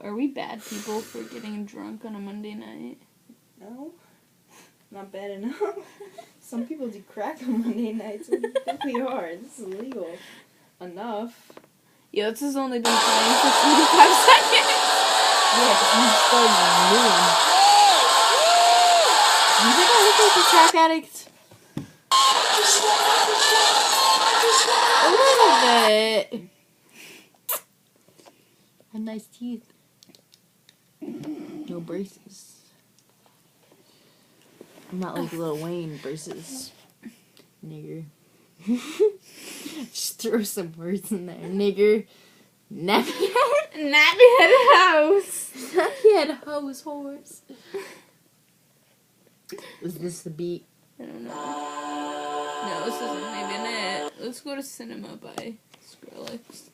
Are we bad people for getting drunk on a Monday night? No, not bad enough. Some people do crack on Monday nights. What do you think we are? This is illegal. Enough. Yo, this has only been playing for 25 seconds. Yeah, because I'm starting a new one. You think I look like a crack addict? A little bit. I have nice teeth. No braces. I'm not like Lil Wayne braces. Nigger. Just throw some words in there. Nigger. Nappy head. Nappy head house. Nappy head hose horse. Was this the beat? I don't know. No, this isn't even it. Let's go to Cinema by Skrillex.